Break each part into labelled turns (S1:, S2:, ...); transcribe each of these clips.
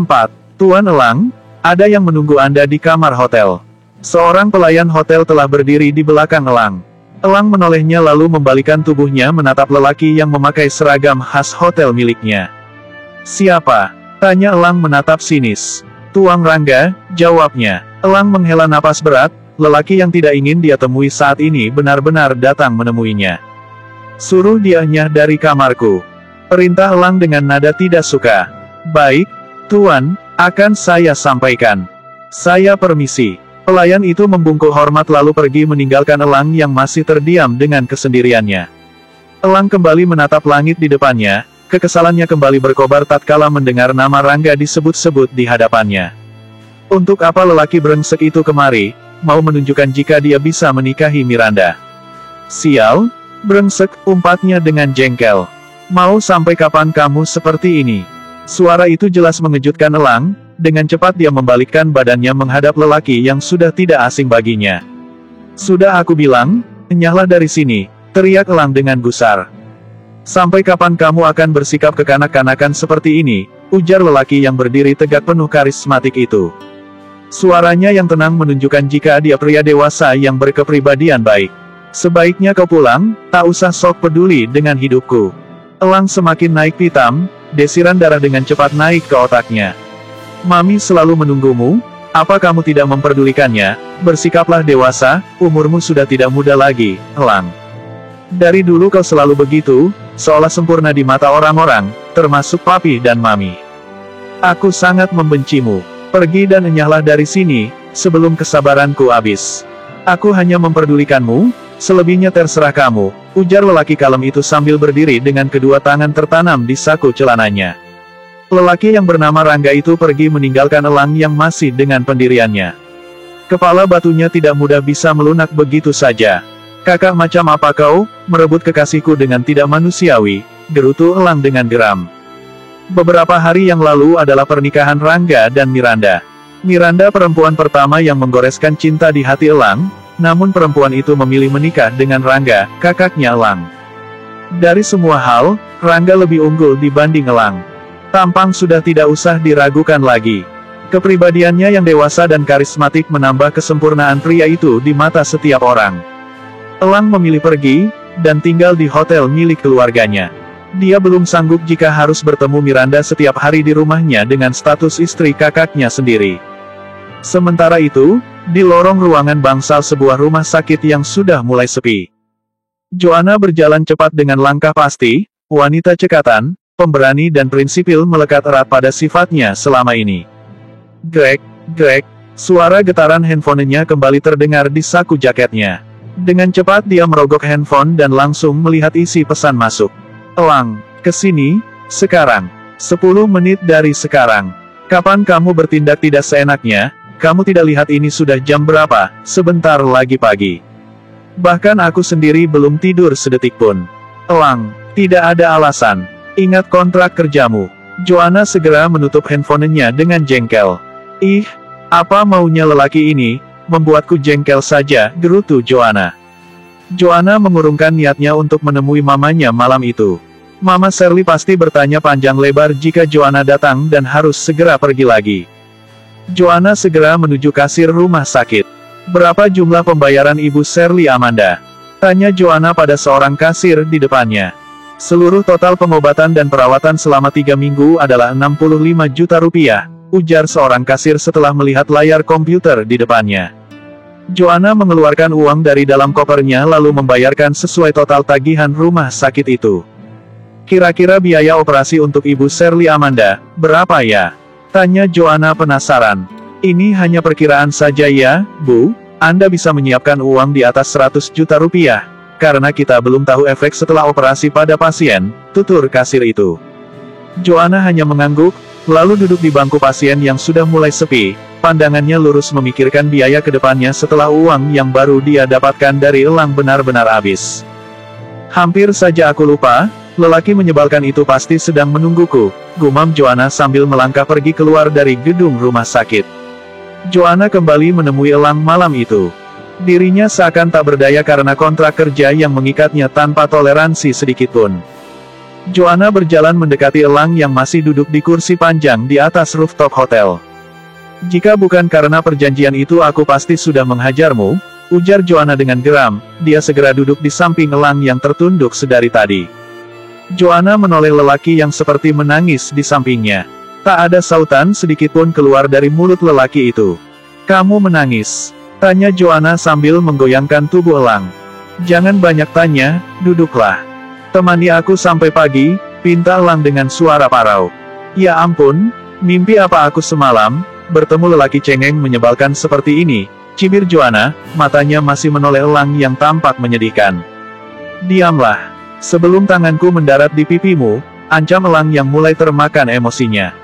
S1: 4. Tuan Elang, ada yang menunggu Anda di kamar hotel. Seorang pelayan hotel telah berdiri di belakang Elang. Elang menolehnya lalu membalikkan tubuhnya menatap lelaki yang memakai seragam khas hotel miliknya. Siapa? Tanya Elang menatap sinis. Tuan Rangga, jawabnya. Elang menghela napas berat, lelaki yang tidak ingin dia temui saat ini benar-benar datang menemuinya. Suruh dia nyah dari kamarku. Perintah Elang dengan nada tidak suka. Baik, Tuan, akan saya sampaikan. Saya permisi. Pelayan itu membungkuk hormat lalu pergi meninggalkan Elang yang masih terdiam dengan kesendiriannya. Elang kembali menatap langit di depannya, kekesalannya kembali berkobar tatkala mendengar nama Rangga disebut-sebut di hadapannya. Untuk apa lelaki brengsek itu kemari, mau menunjukkan jika dia bisa menikahi Miranda. Sial, brengsek, umpatnya dengan jengkel. Mau sampai kapan kamu seperti ini? Suara itu jelas mengejutkan Elang, dengan cepat dia membalikkan badannya menghadap lelaki yang sudah tidak asing baginya. Sudah aku bilang, enyahlah dari sini, teriak Elang dengan gusar. Sampai kapan kamu akan bersikap kekanak-kanakan seperti ini, ujar lelaki yang berdiri tegak penuh karismatik itu. Suaranya yang tenang menunjukkan jika dia pria dewasa yang berkepribadian baik. Sebaiknya kau pulang, tak usah sok peduli dengan hidupku. Elang semakin naik pitam, desiran darah dengan cepat naik ke otaknya. Mami selalu menunggumu, apa kamu tidak memperdulikannya? Bersikaplah dewasa, umurmu sudah tidak muda lagi, Elang. Dari dulu kau selalu begitu, seolah sempurna di mata orang-orang, termasuk papi dan mami. Aku sangat membencimu. Pergi dan enyahlah dari sini, sebelum kesabaranku habis. Aku hanya memperdulikanmu, selebihnya terserah kamu, ujar lelaki kalem itu sambil berdiri dengan kedua tangan tertanam di saku celananya. Lelaki yang bernama Rangga itu pergi meninggalkan Elang yang masih dengan pendiriannya. Kepala batunya tidak mudah bisa melunak begitu saja. Kakak macam apa kau, merebut kekasihku dengan tidak manusiawi, gerutu Elang dengan geram. Beberapa hari yang lalu adalah pernikahan Rangga dan Miranda. Miranda perempuan pertama yang menggoreskan cinta di hati Elang, namun perempuan itu memilih menikah dengan Rangga, kakaknya Elang. Dari semua hal, Rangga lebih unggul dibanding Elang. Tampang sudah tidak usah diragukan lagi. Kepribadiannya yang dewasa dan karismatik menambah kesempurnaan pria itu di mata setiap orang. Elang memilih pergi, dan tinggal di hotel milik keluarganya. Dia belum sanggup jika harus bertemu Miranda setiap hari di rumahnya dengan status istri kakaknya sendiri. Sementara itu, di lorong ruangan bangsal sebuah rumah sakit yang sudah mulai sepi. Joanna berjalan cepat dengan langkah pasti, wanita cekatan, pemberani dan prinsipil melekat erat pada sifatnya selama ini. Greg, suara getaran handphonenya kembali terdengar di saku jaketnya. Dengan cepat dia merogoh handphone dan langsung melihat isi pesan masuk. Elang, kesini, sekarang. 10 menit dari sekarang. Kapan kamu bertindak tidak seenaknya? Kamu tidak lihat ini sudah jam berapa? Sebentar lagi pagi. Bahkan aku sendiri belum tidur sedetik pun. Elang, tidak ada alasan. Ingat kontrak kerjamu. Joanna segera menutup handphonenya dengan jengkel. Ih, apa maunya lelaki ini? Membuatku jengkel saja, gerutu Joanna. Joanna mengurungkan niatnya untuk menemui mamanya malam itu. Mama Shirley pasti bertanya panjang lebar jika Joanna datang dan harus segera pergi lagi. Joanna segera menuju kasir rumah sakit. Berapa jumlah pembayaran Ibu Shirley Amanda? Tanya Joanna pada seorang kasir di depannya. Seluruh total pengobatan dan perawatan selama 3 minggu adalah 65 juta rupiah, ujar seorang kasir setelah melihat layar komputer di depannya. Joanna mengeluarkan uang dari dalam kopernya lalu membayarkan sesuai total tagihan rumah sakit itu. Kira-kira biaya operasi untuk Ibu Shirley Amanda, berapa ya? Tanya Joanna penasaran. Ini hanya perkiraan saja ya, Bu, Anda bisa menyiapkan uang di atas 100 juta rupiah. Karena kita belum tahu efek setelah operasi pada pasien, tutur kasir itu. Joanna hanya mengangguk, lalu duduk di bangku pasien yang sudah mulai sepi, pandangannya lurus memikirkan biaya ke depannya setelah uang yang baru dia dapatkan dari Elang benar-benar habis. Hampir saja aku lupa, lelaki menyebalkan itu pasti sedang menungguku, gumam Joanna sambil melangkah pergi keluar dari gedung rumah sakit. Joanna kembali menemui Elang malam itu. Dirinya seakan tak berdaya karena kontrak kerja yang mengikatnya tanpa toleransi sedikitpun. Joanna berjalan mendekati Elang yang masih duduk di kursi panjang di atas rooftop hotel. "Jika bukan karena perjanjian itu aku pasti sudah menghajarmu," ujar Joanna dengan geram. Dia segera duduk di samping Elang yang tertunduk sedari tadi. Joanna menoleh lelaki yang seperti menangis di sampingnya. Tak ada sautan sedikitpun keluar dari mulut lelaki itu. "Kamu menangis?" tanya Joanna sambil menggoyangkan tubuh Elang. "Jangan banyak tanya, duduklah. Temani aku sampai pagi," pinta Elang dengan suara parau. "Ya ampun, mimpi apa aku semalam, bertemu lelaki cengeng menyebalkan seperti ini," cibir Joanna, matanya masih menoleh Elang yang tampak menyedihkan. "Diamlah. Sebelum tanganku mendarat di pipimu," ancam Elang yang mulai termakan emosinya.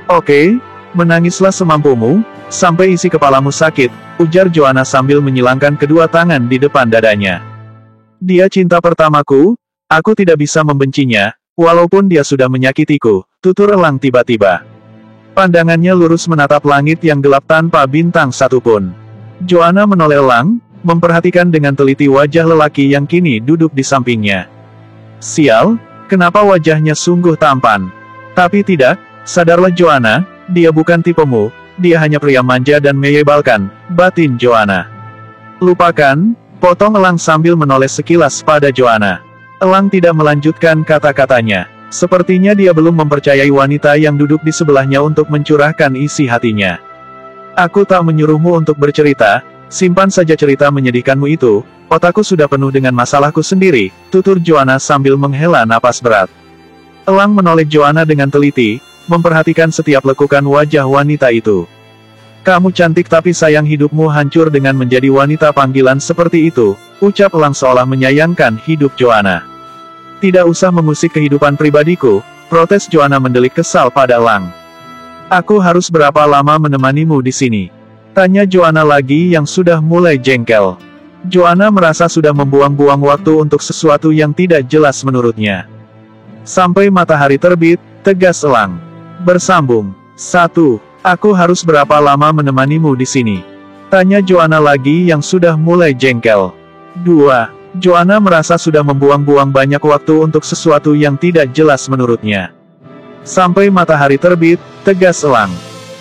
S1: "Oke, menangislah semampumu, sampai isi kepalamu sakit," ujar Joanna sambil menyilangkan kedua tangan di depan dadanya. "Dia cinta pertamaku, aku tidak bisa membencinya, walaupun dia sudah menyakitiku," tutur Elang tiba-tiba. Pandangannya lurus menatap langit yang gelap tanpa bintang satupun. Joanna menoleh Elang, memperhatikan dengan teliti wajah lelaki yang kini duduk di sampingnya. Sial, kenapa wajahnya sungguh tampan. Tapi tidak, sadarlah Joanna, dia bukan tipemu, dia hanya pria manja dan menyebalkan, batin Joanna. "Lupakan," potong Elang sambil menoleh sekilas pada Joanna. Elang tidak melanjutkan kata-katanya. Sepertinya dia belum mempercayai wanita yang duduk di sebelahnya untuk mencurahkan isi hatinya. "Aku tak menyuruhmu untuk bercerita, simpan saja cerita menyedihkanmu itu, otakku sudah penuh dengan masalahku sendiri," tutur Joanna sambil menghela napas berat. Elang menoleh Joanna dengan teliti, memperhatikan setiap lekukan wajah wanita itu. "Kamu cantik tapi sayang hidupmu hancur dengan menjadi wanita panggilan seperti itu," ucap Elang seolah menyayangkan hidup Joanna. "Tidak usah mengusik kehidupan pribadiku," protes Joanna mendelik kesal pada Elang. "Aku harus berapa lama menemanimu di sini?" tanya Joanna lagi yang sudah mulai jengkel. Joanna merasa sudah membuang-buang waktu untuk sesuatu yang tidak jelas menurutnya. "Sampai matahari terbit," tegas Elang. Bersambung. 1. "Aku harus berapa lama menemanimu di sini?" tanya Joanna lagi yang sudah mulai jengkel. 2. Joanna merasa sudah membuang-buang banyak waktu untuk sesuatu yang tidak jelas menurutnya. "Sampai matahari terbit," tegas Elang.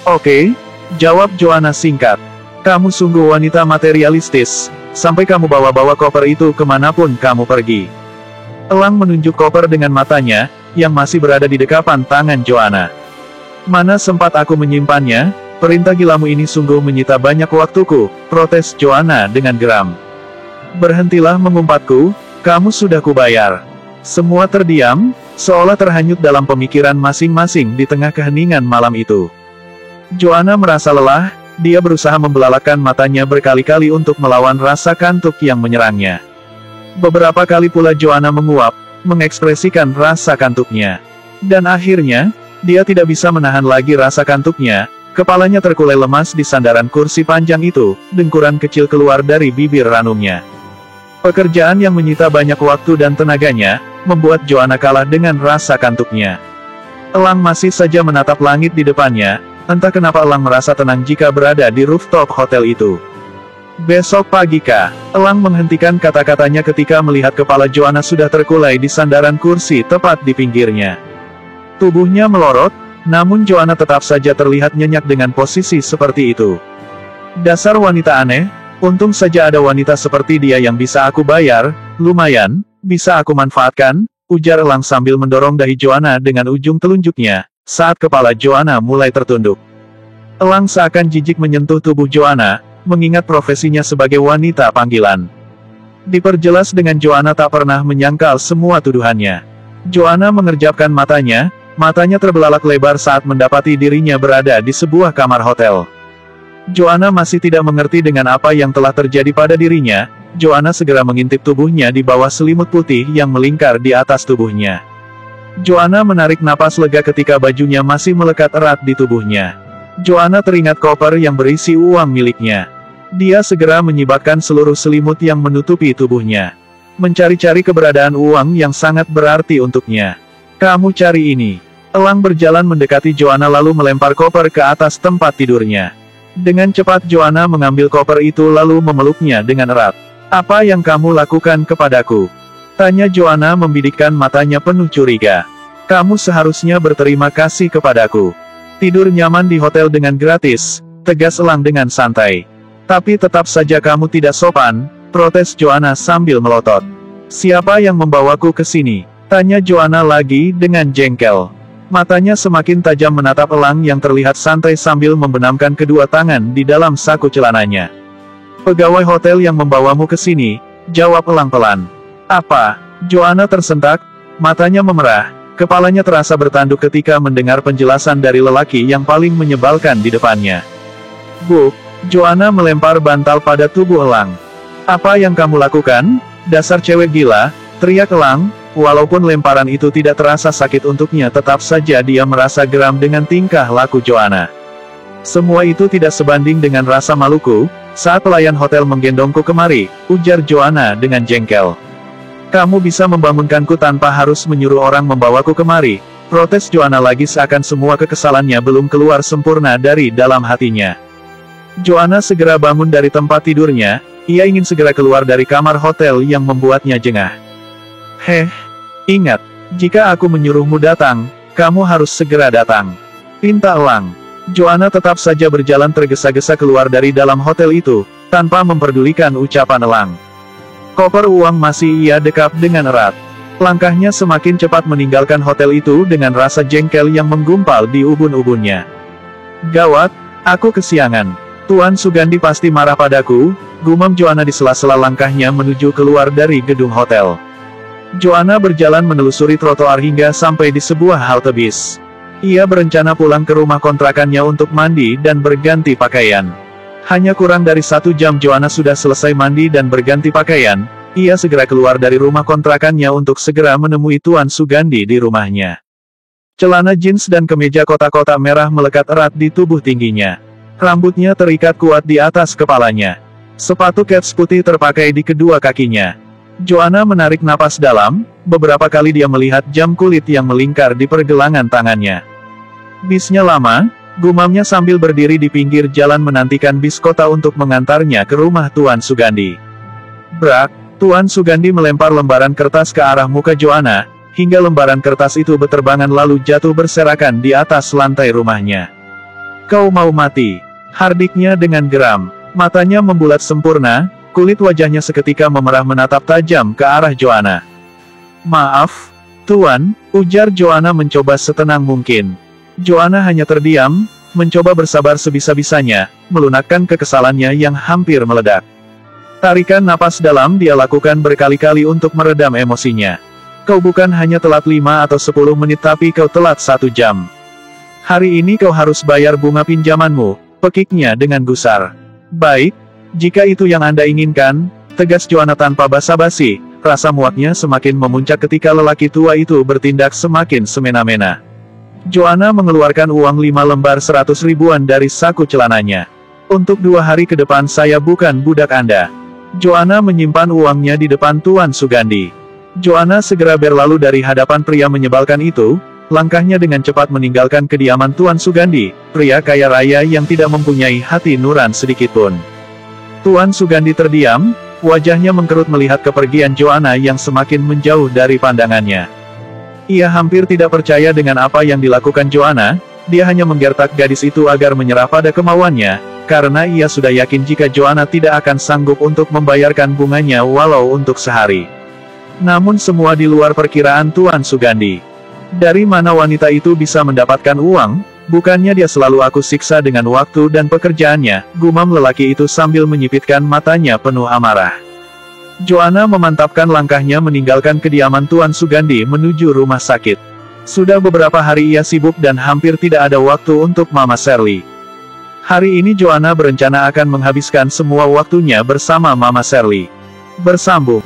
S1: "Oke," jawab Joanna singkat. "Kamu sungguh wanita materialistis, sampai kamu bawa-bawa koper itu kemanapun kamu pergi." Elang menunjuk koper dengan matanya, yang masih berada di dekapan tangan Joanna. "Mana sempat aku menyimpannya, perintah gilamu ini sungguh menyita banyak waktuku," protes Joanna dengan geram. "Berhentilah mengumpatku, kamu sudah kubayar." Semua terdiam, seolah terhanyut dalam pemikiran masing-masing di tengah keheningan malam itu. Joanna merasa lelah, dia berusaha membelalakan matanya berkali-kali untuk melawan rasa kantuk yang menyerangnya. Beberapa kali pula Joanna menguap, mengekspresikan rasa kantuknya. Dan akhirnya, dia tidak bisa menahan lagi rasa kantuknya, kepalanya terkulai lemas di sandaran kursi panjang itu, dengkuran kecil keluar dari bibir ranumnya. Pekerjaan yang menyita banyak waktu dan tenaganya, membuat Joanna kalah dengan rasa kantuknya. Elang masih saja menatap langit di depannya, entah kenapa Elang merasa tenang jika berada di rooftop hotel itu. "Besok pagi kah?" Elang menghentikan kata-katanya ketika melihat kepala Joanna sudah terkulai di sandaran kursi tepat di pinggirnya. Tubuhnya melorot, namun Joanna tetap saja terlihat nyenyak dengan posisi seperti itu. "Dasar wanita aneh, untung saja ada wanita seperti dia yang bisa aku bayar, lumayan, bisa aku manfaatkan," ujar Elang sambil mendorong dahi Joanna dengan ujung telunjuknya, saat kepala Joanna mulai tertunduk. Elang seakan jijik menyentuh tubuh Joanna, mengingat profesinya sebagai wanita panggilan. Diperjelas dengan Joanna tak pernah menyangkal semua tuduhannya. Joanna mengerjapkan matanya, matanya terbelalak lebar saat mendapati dirinya berada di sebuah kamar hotel. Joanna masih tidak mengerti dengan apa yang telah terjadi pada dirinya. Joanna segera mengintip tubuhnya di bawah selimut putih yang melingkar di atas tubuhnya. Joanna menarik napas lega ketika bajunya masih melekat erat di tubuhnya. Joanna teringat koper yang berisi uang miliknya. Dia segera menyibakkan seluruh selimut yang menutupi tubuhnya. Mencari-cari keberadaan uang yang sangat berarti untuknya. "Kamu cari ini." Elang berjalan mendekati Joanna lalu melempar koper ke atas tempat tidurnya. Dengan cepat Joanna mengambil koper itu lalu memeluknya dengan erat. "Apa yang kamu lakukan kepadaku?" Tanya Joanna membidikkan matanya penuh curiga. Kamu seharusnya berterima kasih kepadaku. Tidur nyaman di hotel dengan gratis, tegas Elang dengan santai. Tapi tetap saja kamu tidak sopan, protes Joanna sambil melotot. Siapa yang membawaku ke sini? Tanya Joanna lagi dengan jengkel. Matanya semakin tajam menatap Elang yang terlihat santai sambil membenamkan kedua tangan di dalam saku celananya. Pegawai hotel yang membawamu ke sini, jawab Elang pelan. Apa? Joanna tersentak, matanya memerah, kepalanya terasa bertanduk ketika mendengar penjelasan dari lelaki yang paling menyebalkan di depannya. Bu, Joanna melempar bantal pada tubuh Elang. Apa yang kamu lakukan? Dasar cewek gila, teriak Elang. Walaupun lemparan itu tidak terasa sakit untuknya, tetap saja dia merasa geram dengan tingkah laku Joanna. Semua itu tidak sebanding dengan rasa maluku, saat pelayan hotel menggendongku kemari, ujar Joanna dengan jengkel. Kamu bisa membangunkanku tanpa harus menyuruh orang membawaku kemari, protes Joanna lagi seakan semua kekesalannya belum keluar sempurna dari dalam hatinya. Joanna segera bangun dari tempat tidurnya, ia ingin segera keluar dari kamar hotel yang membuatnya jengah. Ingat, jika aku menyuruhmu datang, kamu harus segera datang. Pinta Elang. Joanna tetap saja berjalan tergesa-gesa keluar dari dalam hotel itu, tanpa memperdulikan ucapan Elang. Koper uang masih ia dekap dengan erat. Langkahnya semakin cepat meninggalkan hotel itu dengan rasa jengkel yang menggumpal di ubun-ubunnya. Gawat, aku kesiangan. Tuan Sugandi pasti marah padaku, gumam Joanna di sela-sela langkahnya menuju keluar dari gedung hotel. Joanna berjalan menelusuri trotoar hingga sampai di sebuah halte bis. Ia berencana pulang ke rumah kontrakannya untuk mandi dan berganti pakaian. Hanya kurang dari 1 jam Joanna sudah selesai mandi dan berganti pakaian, ia segera keluar dari rumah kontrakannya untuk segera menemui Tuan Sugandi di rumahnya. Celana jeans dan kemeja kotak-kotak merah melekat erat di tubuh tingginya. Rambutnya terikat kuat di atas kepalanya. Sepatu kets putih terpakai di kedua kakinya. Joanna menarik napas dalam, beberapa kali dia melihat jam kulit yang melingkar di pergelangan tangannya. Bisnya lama, gumamnya sambil berdiri di pinggir jalan menantikan bis kota untuk mengantarnya ke rumah Tuan Sugandi. Brak, Tuan Sugandi melempar lembaran kertas ke arah muka Joanna, hingga lembaran kertas itu berterbangan lalu jatuh berserakan di atas lantai rumahnya. Kau mau mati? Hardiknya dengan geram. Matanya membulat sempurna, kulit wajahnya seketika memerah menatap tajam ke arah Joanna. Maaf, Tuan, ujar Joanna mencoba setenang mungkin. Joanna hanya terdiam, mencoba bersabar sebisa-bisanya, melunakkan kekesalannya yang hampir meledak. Tarikan napas dalam dia lakukan berkali-kali untuk meredam emosinya. Kau bukan hanya telat 5 atau 10 menit tapi kau telat 1 jam. Hari ini kau harus bayar bunga pinjamanmu, pekiknya dengan gusar. Baik, jika itu yang Anda inginkan, tegas Joanna tanpa basa-basi, rasa muaknya semakin memuncak ketika lelaki tua itu bertindak semakin semena-mena. Joanna mengeluarkan uang 5 lembar 100 ribuan dari saku celananya. Untuk 2 hari ke depan saya bukan budak Anda. Joanna menyimpan uangnya di depan Tuan Sugandi. Joanna segera berlalu dari hadapan pria menyebalkan itu. Langkahnya dengan cepat meninggalkan kediaman Tuan Sugandi, pria kaya raya yang tidak mempunyai hati nurani sedikitpun. Tuan Sugandi terdiam, wajahnya mengkerut melihat kepergian Joanna yang semakin menjauh dari pandangannya. Ia hampir tidak percaya dengan apa yang dilakukan Joanna, dia hanya menggertak gadis itu agar menyerah pada kemauannya, karena ia sudah yakin jika Joanna tidak akan sanggup untuk membayarkan bunganya walau untuk sehari. Namun semua di luar perkiraan Tuan Sugandi. Dari mana wanita itu bisa mendapatkan uang? Bukannya dia selalu aku siksa dengan waktu dan pekerjaannya, gumam lelaki itu sambil menyipitkan matanya penuh amarah. Joanna memantapkan langkahnya meninggalkan kediaman Tuan Sugandi menuju rumah sakit. Sudah beberapa hari ia sibuk dan hampir tidak ada waktu untuk Mama Shirley. Hari ini Joanna berencana akan menghabiskan semua waktunya bersama Mama Shirley. Bersambung.